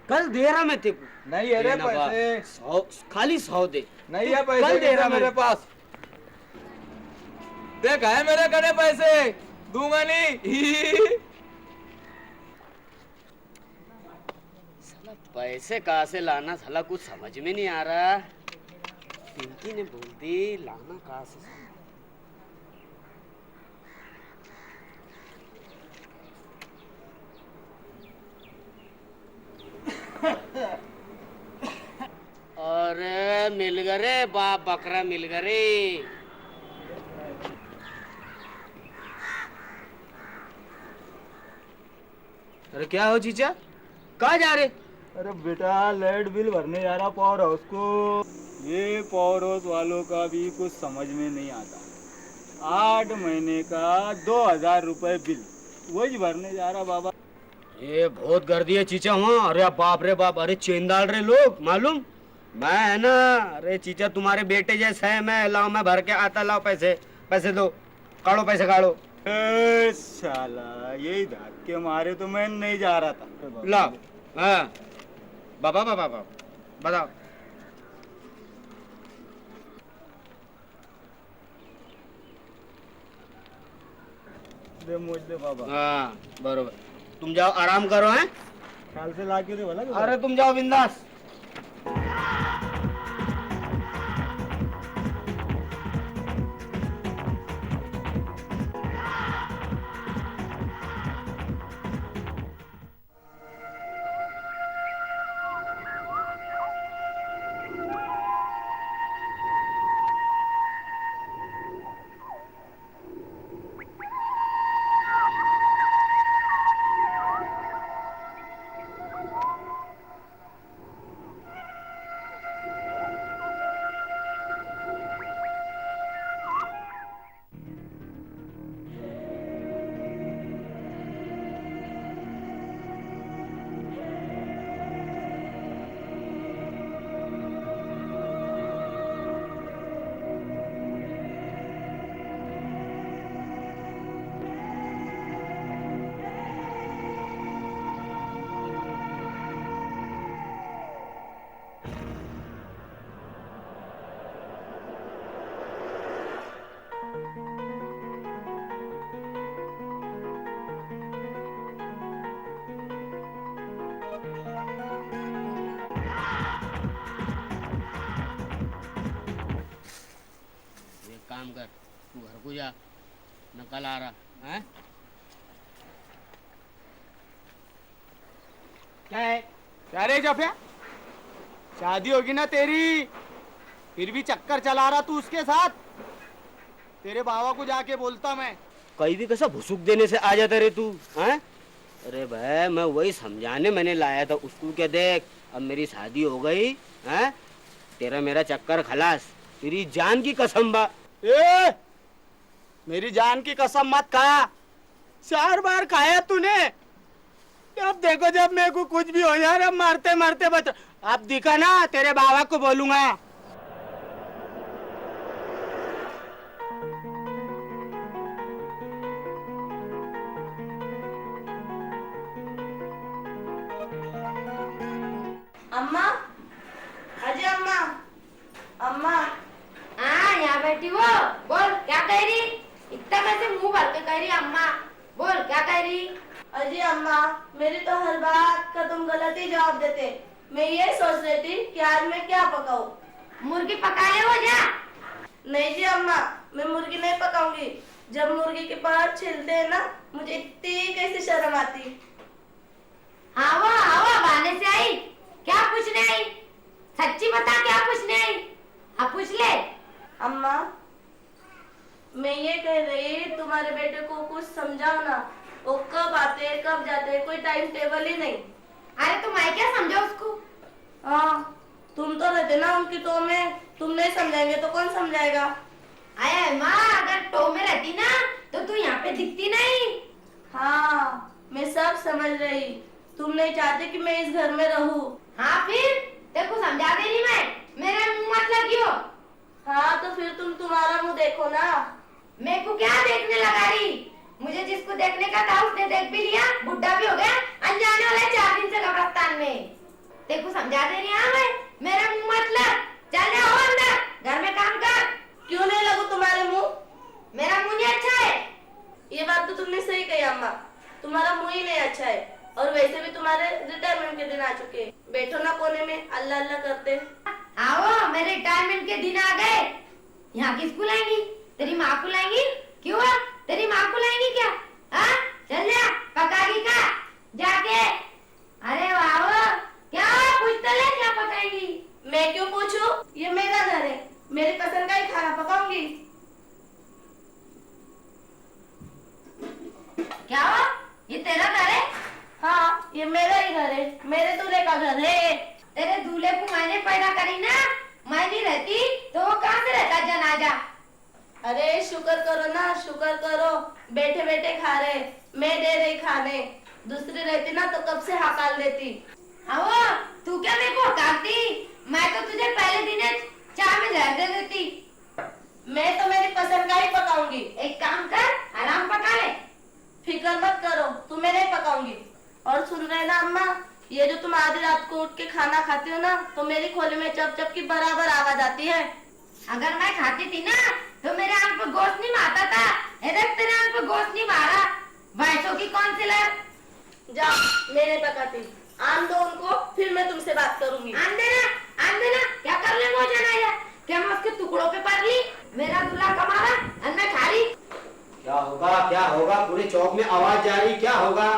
कल दे रहा मैं तेको। नहीं है रे दे ना बा, पैसे। 100 खाली 100 दे। नहीं है कल पैसे दे रहा मेरे पास। देख है मेरे कने पैसे, दूंगा नहीं। साला पैसे कहाँ से लाना, साला कुछ समझ में नहीं आ रहा। पिंकी ने बोल दी, लाना कहाँ से? अरे मिल गए रे बाप, बकरा मिल गए रे। अरे क्या हो जीजा, कहाँ जा रहे? अरे बेटा लाइट बिल भरने जा रहा पावर हाउस को। ये पावर हाउस वालों का भी कुछ समझ में नहीं आता। 8 महीने का 2000 रुपए बिल वही भरने जा रहा बाबा। ये बहुत गर्दी है चीचा वहाँ। अरे बाप रे बाप, अरे चेन डाल रहे लोग मालूम। मैं है ना, अरे चीचा तुम्हारे बेटे जैसा है मैं। लाओ मैं भर के आता, लाओ पैसे दो, काढ़ो पैसे काढ़ो। ए साला यही धक्के मारे तो मैं नहीं जा रहा था। लाओ। हाँ बाबा बताओ। दे मुझ दे बाबा। हाँ बरोबर, तुम जाओ आराम करो हैं। ख्याल से लाके दे भला। अरे तुम जाओ बिंदास। काम कर, तू घर को जा, मैं कल आ रहा है। क्या है? क्या रे जफिया, शादी होगी ना तेरी, फिर भी चक्कर चला रहा तू उसके साथ? तेरे बाबा को जाके बोलता मैं। कहीं भी कैसा भुसुक देने से आ जाता रे तू हैं? अरे भाई मैं वही समझाने मैंने लाया था उसको। क्या देख, अब मेरी शादी हो गई हैं, तेरा मेरा चक्कर खलास, तेरी जान की कसम बा। ए, मेरी जान की कसम मत खा, 4 बार खाया तूने। अब देखो जब मेरे को कुछ भी हो जाए, अब मारते मारते बच। अब दिखा ना, तेरे बाबा को बोलूंगा। अम्मा, अजय अम्मा, अम्मा। हाँ यहाँ बैठी हो, बोल क्या कह रही? इतना कैसे मुंह भर के कह रही अम्मा? बोल क्या कह रही? अजय अम्मा, मेरी तो हर बात का तुम गलत ही जवाब देते। मैं ये सोच रही थी कि आज मैं क्या पकाऊं। मुर्गी पका ले हो जा। नहीं जी अम्मा, मैं मुर्गी नहीं पकाऊंगी। जब मुर्गी के पर छिलते हैं ना, मुझे इतनी कैसी शर्म आती। हाँ बहाने से आई, क्या पूछने आई? सच्ची बता, क्या पूछने आई? हाँ पूछ ले। अम्मा, मैं ये कह रही, तुम्हारे बेटे को कुछ समझाओ ना। वो कब आते हैं कब जाते हैं कोई टाइम टेबल ही नहीं। अरे तो मैं क्या समझा उसको? हाँ तुम तो रहते ना उनकी टो में, तुम नहीं समझाएंगे तो कौन समझाएगा। अरे माँ, अगर टो में रहती ना तो तू यहाँ पे दिखती नहीं। हाँ मैं सब समझ रही, तुम नहीं चाहते कि मैं इस घर में रहूं। हाँ फिर तेरे को समझा दे रही मैं, मेरे मुंह मत लगियो। हाँ तो फिर तुम तुम्हारा मुंह देखो ना। मेरे को क्या देखने लगा रही? मुझे जिसको देखने का था उसने देख भी लिया, बुढ़ा भी हो गया, अनजाने वाला है 4 दिन से कब्रिस्तान में। तेरे को समझा दे रही हाँ मैं, मेरा मुंह मत लग, चल जाओ अंदर, घर में काम कर। क्यों नहीं लगू तुम्हारे मुंह? मेरा मुंह नहीं अच्छा है। ये बात तो तुमने सही कही अम्मा, तुम्हारा मुंह ही नहीं अच्छा है। और वैसे भी तुम्हारे रिटायरमेंट के दिन आ चुके हैं, बैठो ना कोने में अल्लाह अल्लाह करते। आओ, मेरे रिटायरमेंट के दिन आ गए। यहाँ किसको लाएंगी? तेरी माँ को लाएंगी? क्यों? तेरी माँ को लाएंगी क्या? हाँ चल जा, पकाएगी क्या जाके? अरे वाह, क्या पूछ तो ले, क्या पकाएंगी? मैं क्यों पूछूं? ये मेरा घर है, मेरी पसंद का ही खाना पकाऊंगी। क्या हुआ? ये तेरा घर है? हाँ ये मेरा ही घर है, मेरे दूल्हे का घर है। तेरे दूल्हे को मैंने पैदा करी ना, मैं नहीं रहती तो वो कहाँ से रहता जनाजा? अरे शुक्र करो ना, शुक्र करो, बैठे बैठे खा रहे, मैं दे रही खाने। दूसरी रहती ना तो कब से हकाल देती। आओ, तू क्या मेरे को हकालती? मैं तो तुझे पहले दिन चाय में जहर दे देती। मैं तो मेरी पसंद का ही पकाऊंगी। एक काम कर, आराम पका ले। फिक्र मत करो, तुम्हें नहीं पकाऊंगी। और सुन रहे ना अम्मा, ये जो तुम आधी रात को उठ के खाना खाती हो ना, तो मेरी खोली में चप चप की बराबर आवाज आती है। अगर मैं खाती थी ना तो मेरे आंख पे गोश्त नहीं मारता था। इधर तेरे आंख पे गोश्त नहीं मारा। भैंसों की कौन सी लड़? जा, मैं नहीं पकाती, आन दो उनको, फिर मैं तुमसे बात करूंगी। आन देना, आन देना। क्या कर ले वो जनाजा? क्या मैं उसके टुकड़ों पे पड़ ली? मेरा दूल्हा कमा रहा और मैं खा रही। क्या होगा, क्या होगा? पूरे चौक में आवाज जा रही, क्या होगा?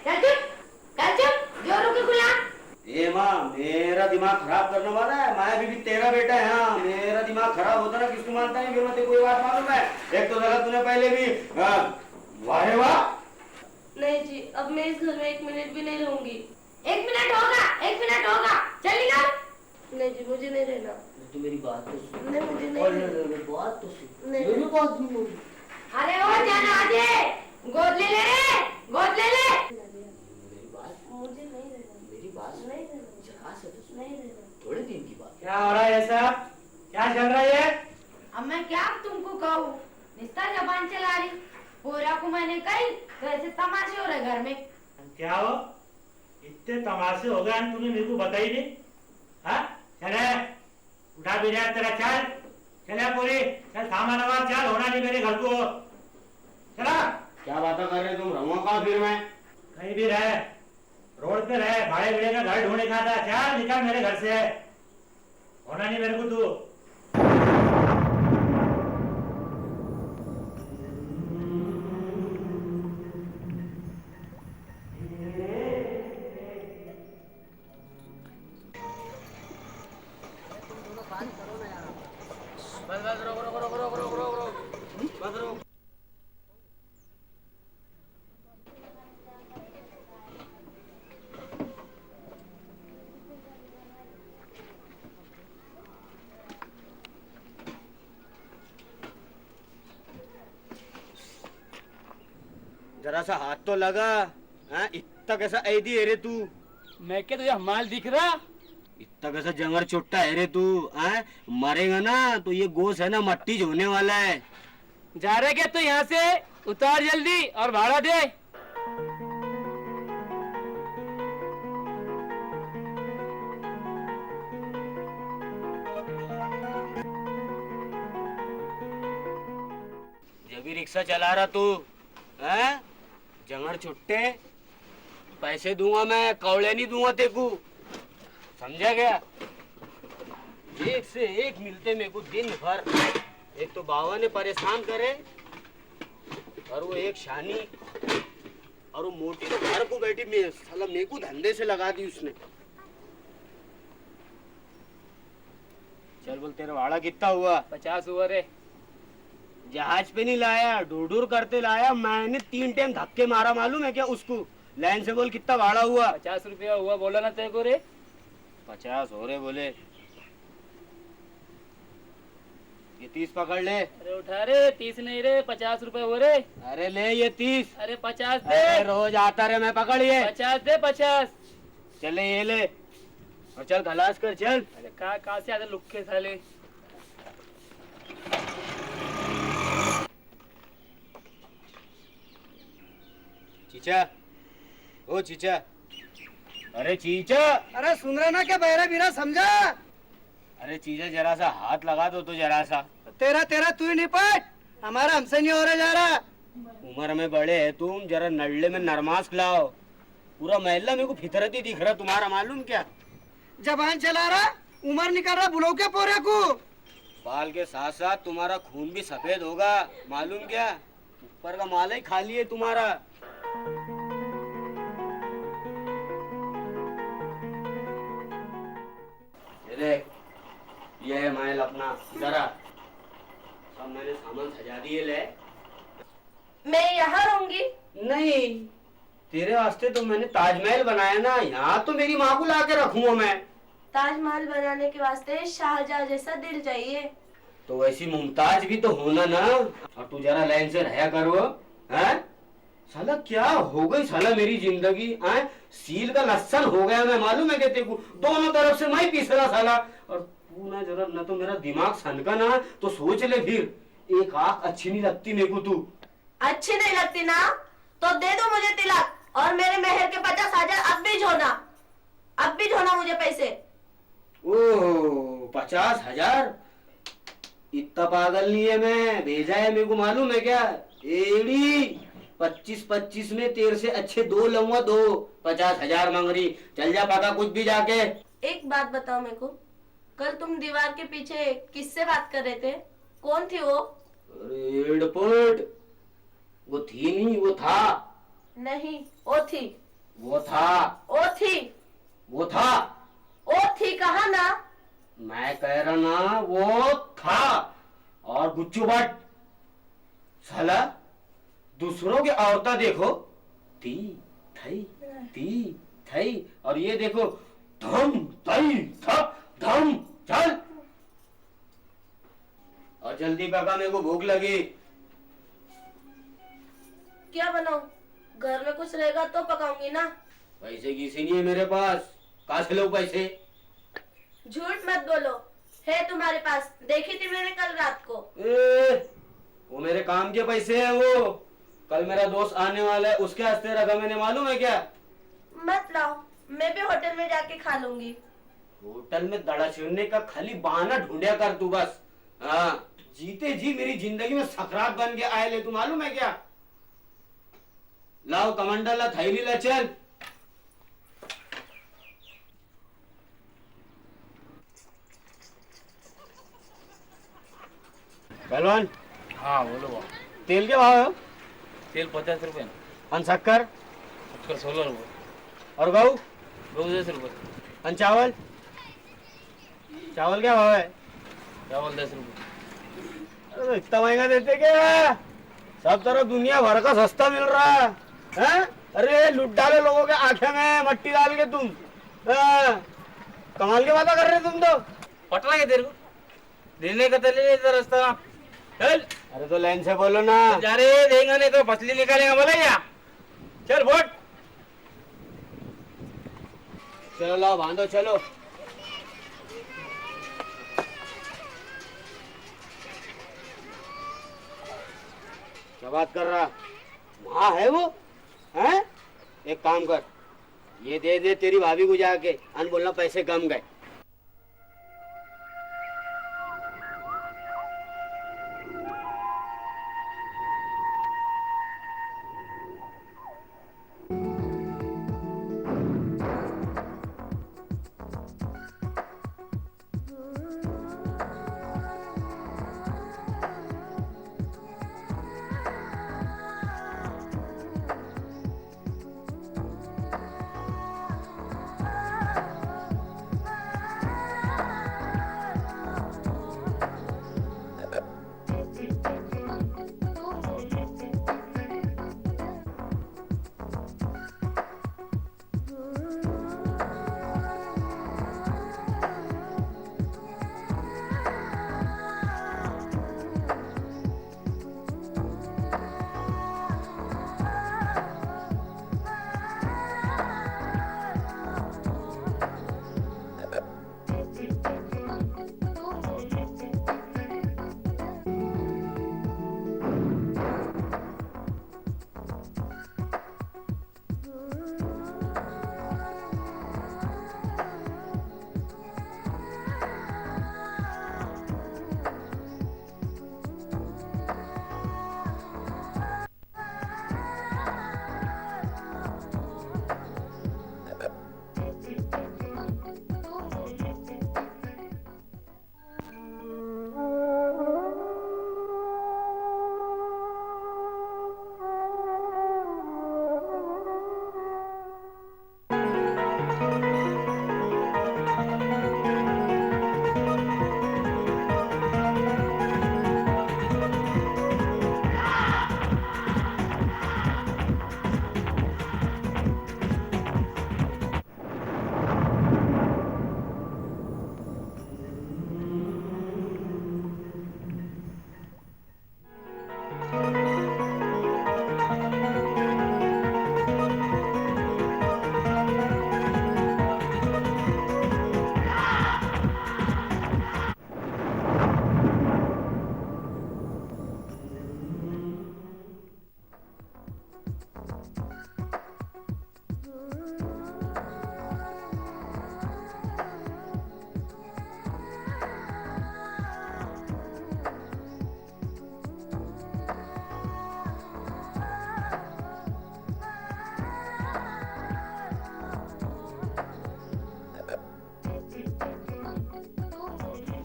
चल चुप, चल चुप, जोरों की गुलाम। ए माँ, मेरा दिमाग खराब करने वाला है। मैं भी तेरा बेटा है। हाँ, मेरा दिमाग खराब होता ना किसको मानता नहीं। फिर मैं तेरे को ये बात मालूम है, एक तो जरा तूने पहले भी वाह वाह। नहीं जी, अब मैं इस घर में 1 मिनट भी नहीं रहूंगी। 1 मिनट होगा, 1 मिनट होगा, चल निकल। नहीं जी, मुझे नहीं रहना। तू मेरी बात तो सुन। नहीं मुझे नहीं रहना। बात तो सुन, नहीं। मेरी बात नहीं होगी। अरे ओ जनाजे, गोद ले ले रे, गोद ले ले। मेरी बात, मुझे नहीं रहना। मेरी बात नहीं रहना। जरा से तो सुन। नहीं रहना। थोड़े दिन की बात। क्या हो रहा है सब? क्या चल रहा है? अब मैं क्या तुमको कहूँ, निस्ता जबान चला रही। पूरा को मैंने कही तो ऐसे तमाशे हो रहे घर में। क्या हो, इतने तमाशे हो गए तूने मेरे को बताई नहीं? हाँ चले, उठा भी रहा तेरा, चल चले पूरी, चल थामा लगा, चल होना नहीं मेरे घर को, चला। क्या बातें कर रहे तुम? रहूंगा कहाँ फिर मैं? कहीं भी रहे, रोड पे रहे, भाड़े भिड़े का घर ढूंढने का था, चल निकल मेरे घर से, होना नहीं मेरे को तू। जरा सा हाथ तो लगा। हाँ, इतना कैसा ऐदी है रे तू? मैं क्या तुझे माल दिख रहा? इतना कैसा जंगर चुट्टा है रे तू? हाँ, मरेगा ना तो ये गोश है ना मट्टी होने वाला है। जा रहे क्या? तो यहाँ से उतार जल्दी और भाड़ा दे। जब भी रिक्शा चला रहा तू, हैं? जंगर छुट्टे, पैसे दूंगा मैं, कौड़े नहीं दूंगा तेको, समझा गया? एक से एक मिलते मेरे को दिन भर। एक तो बाबा ने परेशान करे और वो एक शानी और वो मोटी तो घर को बैठी, मैं साला मेरे को धंधे से लगा दी उसने। चल बोल, तेरा भाड़ा कितना हुआ? 50 हुआ रे। जहाज पे नहीं लाया, ढूर करते लाया। मैंने 3 टाइम धक्के मारा, मालूम है क्या उसको? लाइन से बोल कितना भाड़ा हुआ? 50 रुपया हुआ बोला ना तेरे को रे। 50 हो रहे बोले। ये 30 पकड़ ले। अरे उठा रे, 30 नहीं रे, 50 रुपए हो रे। अरे ले ये 30। अरे 50 दे। अरे रोज आता रे, मैं पकड़ ये। 50 दे, 50। चले ये ले और चल खलास कर चल। अरे कहाँ से आते लुक्के साले। चीचा, ओ चीचा, अरे चीचा। अरे सुन रहे ना क्या बहरा बीरा समझा? अरे चीचा जरा सा हाथ लगा दो तो जरा सा। तेरा तेरा तू ही निपट, हमारा हमसे नहीं हो रहा जा रहा। उम्र में बड़े है तुम, जरा नल्ले में नरमास खिलाओ। पूरा महल्ला मेरे को फितरती दिख रहा तुम्हारा, मालूम क्या? जबान चला रहा, उम्र निकल रहा, बुलाओ क्या पोरे को? बाल के साथ साथ तुम्हारा खून भी सफेद होगा, मालूम क्या? ऊपर का माल ही खाली है तुम्हारा। ये देख, ये है महल अपना। जरा सब मैंने सामान सजा दिए ले। मैं यहाँ रहूंगी। नहीं, तेरे वास्ते तो मैंने ताजमहल बनाया ना, यहाँ तो मेरी माँ को ला के रखूंगा मैं। ताजमहल बनाने के वास्ते शाहजहां जैसा दिल चाहिए। तो वैसी मुमताज भी तो होना ना। और तू जरा लाइन से रहा करो, हैं? साला क्या हो गई साला मेरी जिंदगी, हैं? सील का लस्सन हो गया मैं, मालूम है क्या तेरे को? दोनों तरफ से मैं पीस रहा साला। और तू ना जरा ना तो मेरा दिमाग सनका ना तो सोच ले फिर। एक आंख अच्छी नहीं लगती मेरे को तू। अच्छी नहीं लगती ना तो दे दो मुझे तिलक, और मेरे मेहर के 50,000 अब भी जोना। अब भी जोना मुझे पैसे। ओ 50,000? इतना पागल नहीं है मैं, भेजा है मेरे को, मालूम है क्या? एड़ी 25-25 में तेरे से अच्छे 2 लूंगा, 2 50,000 मांग रही। चल जा पका कुछ भी जाके। एक बात बताओ मेरे को, कल तुम दीवार के पीछे किससे बात कर रहे थे? कौन थी वो? एयरपोर्ट। वो थी नहीं, वो था। नहीं, वो थी। वो था। वो थी। वो था। वो थी कहा ना? मैं कह रहा ना वो था। और गुच्चू भट्ट साला दूसरों की औरतें देखो, थी थी थई, और ये देखो धम थई थप धम। चल और जल्दी पका, मेरे को भूख लगी। क्या बनाऊं? घर में कुछ रहेगा तो पकाऊंगी ना। पैसे किसी नहीं है मेरे पास, कहाँ से लो पैसे? झूठ मत बोलो, है तुम्हारे पास, देखी थी मैंने कल रात को। वो मेरे काम के पैसे हैं। वो कल मेरा दोस्त आने वाला है, उसके हस्ते रखा मैंने, मालूम है क्या? मत लाओ, मैं भी होटल में जाके खा लूंगी। होटल में दड़ा छिड़ने का खाली बहाना ढूंढिया कर तू बस। हाँ, जीते जी मेरी जिंदगी में सकरात बन के आए ले, तू मालूम है क्या? लाओ कमांडर ला, थैली ला, चल। पहलवान। हाँ बोलो भाव। तेल के भाव है? तेल 50 रुपए। अन शक्कर? 16 रुपए। और गऊ? गऊ 10 रुपए। अन चावल? चावल क्या भाव है? चावल 10 रुपए। अरे इतना महंगा देते क्या? सब तरफ दुनिया भर का सस्ता मिल रहा है? अरे लुट डाले लोगों के आंखें में मट्टी डाल के तुम। कमाल की बातें कर रहे तुम तो। पटना के तेरे को देने का तो ले रास्ता। चल। अरे तो लाइन से बोलो ना। जा रे, देंगे नहीं तो फसली निकालेगा बोला या। चल वोट। चलो लाओ बांधो, चलो। क्या बात कर रहा? वहाँ है वो? हैं? एक काम कर, ये दे दे तेरी भाभी को जाके, अन बोलना पैसे कम गए।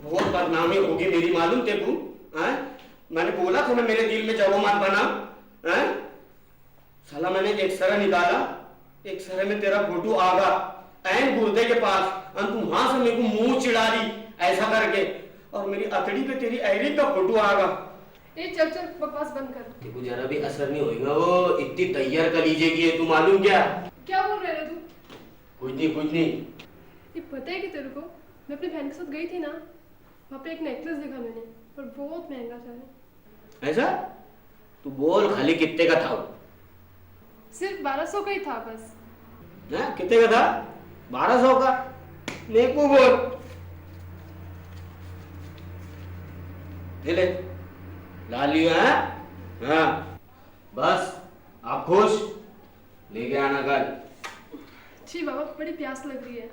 बहुत बदनामी होगी मेरी, मालूम तेको? मैंने बोला था ना मेरे दिल में जगह मत बना। साला मैंने एक्सरे निकाला, एक्सरे में तेरा फोटो आ गया ऐन गुर्दे के पास, और तू वहां से मेरे को मुंह चिढ़ा दी ऐसा करके, और मेरी अतड़ी पे तेरी ऐरी का फोटो आ गया। ए चल चल बकवास बंद कर। तेको जरा भी असर नहीं होगा, वो इतनी तैयार कलीजे की है, तू मालूम क्या? क्या बोल रहे रे तू? कुछ नहीं कुछ नहीं। ये पता है कि तेरे को, मैं अपनी बहन के साथ गई थी ना, वहाँ पे एक नेकलेस देखा मैंने, पर बहुत महंगा था रे। ऐसा? तू बोल खाली कितने का था वो? सिर्फ 1200 का ही था बस। कितने का था? 1200 का? मेरे को बोल। ले ला लियो है? हाँ बस आप खुश, लेके आना कल। जी बाबा, बड़ी प्यास लग रही है।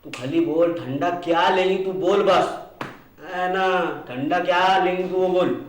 तू खाली बोल ठंडा क्या लेंगी, तू बोल बस, है ना? ठंडा क्या लेंगी तू वो बोल।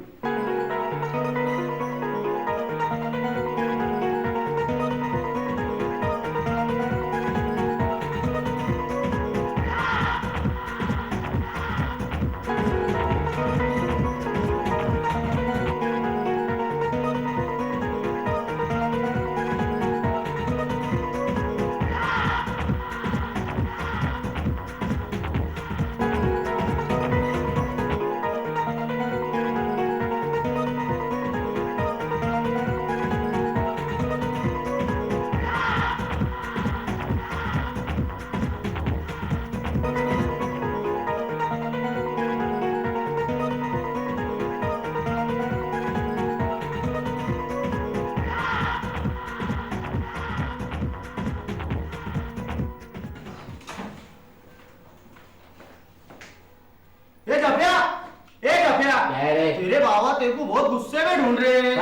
तेरे बाबा तेरे को बहुत गुस्से में ढूंढ रहे हैं।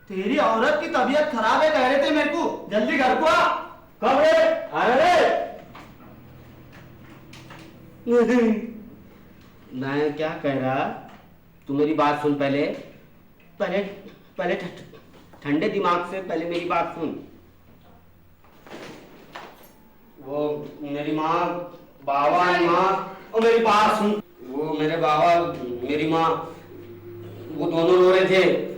तेरी औरत की तबीयत खराब है कह रहे थे मेरे को, जल्दी घर को आ। कब रे? अरे मैं क्या कह रहा, तू मेरी बात सुन पहले, पहले पहले ठंडे दिमाग से पहले मेरी बात सुन। वो मेरी माँ, बाबा माँ, और मेरी बात सुन, वो मेरे बाबा मेरी माँ वो दोनों रो रहे थे।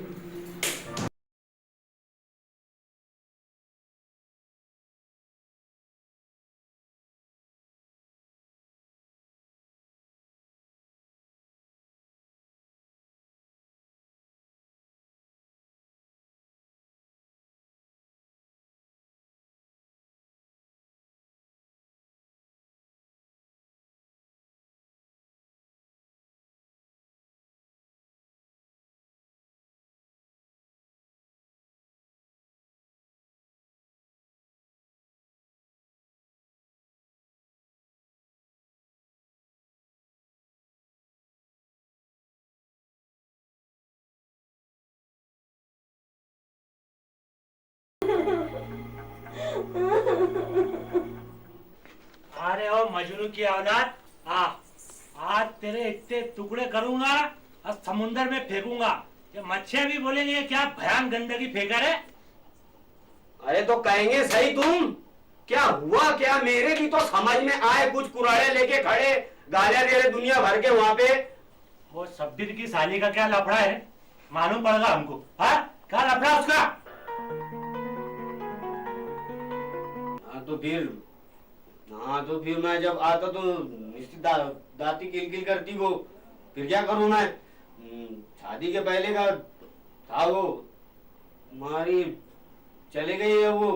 अरे ओ मजनू की औलाद, आज तेरे इतने टुकड़े करूंगा और समुंदर में फेंकूंगा, ये मच्छियां भी बोलेंगे क्या भयान गंदगी फेंका रे। अरे तो कहेंगे सही, तुम क्या हुआ क्या, मेरे भी तो समझ में आए, कुछ कुराड़े लेके खड़े गालियां दे रहे दुनिया भर के वहां पे। वो शब्दीर की साली का क्या लफड़ा है मालूम पड़ेगा हमको। हाँ क्या लफड़ा उसका? तो फिर मैं जब आता तो दाती किलकिल करती वो, फिर क्या करूं मैं? शादी के पहले का था वो, हमारी चले गई है वो।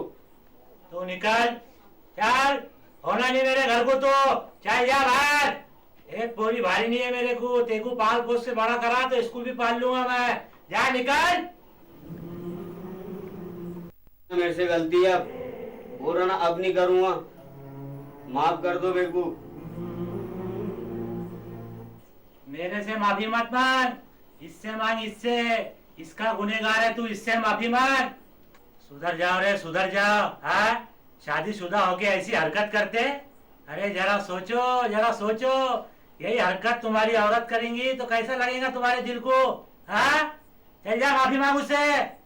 तो निकल, चल, होना नहीं मेरे घर को तो चल जा बाहर। एक बोरी भारी नहीं है मेरे को, तेको पाल पोस से बड़ा करा तो स्कूल भी पाल लूंगा मैं, जा निकल। मेरे से गलती है, बोल रहा ना अब नहीं करूंगा, माफ कर दो मेरे को। मेरे से माफी मत मांग, इससे मांग, इससे, इसका गुनहगार है तू, इससे माफी मांग। सुधर जाओ रे, सुधर जाओ। हाँ शादीशुदा होके ऐसी हरकत करते? अरे जरा सोचो, जरा सोचो, यही हरकत तुम्हारी औरत करेंगी तो कैसा लगेगा तुम्हारे दिल को? हाँ चल जा माफी मांग उससे।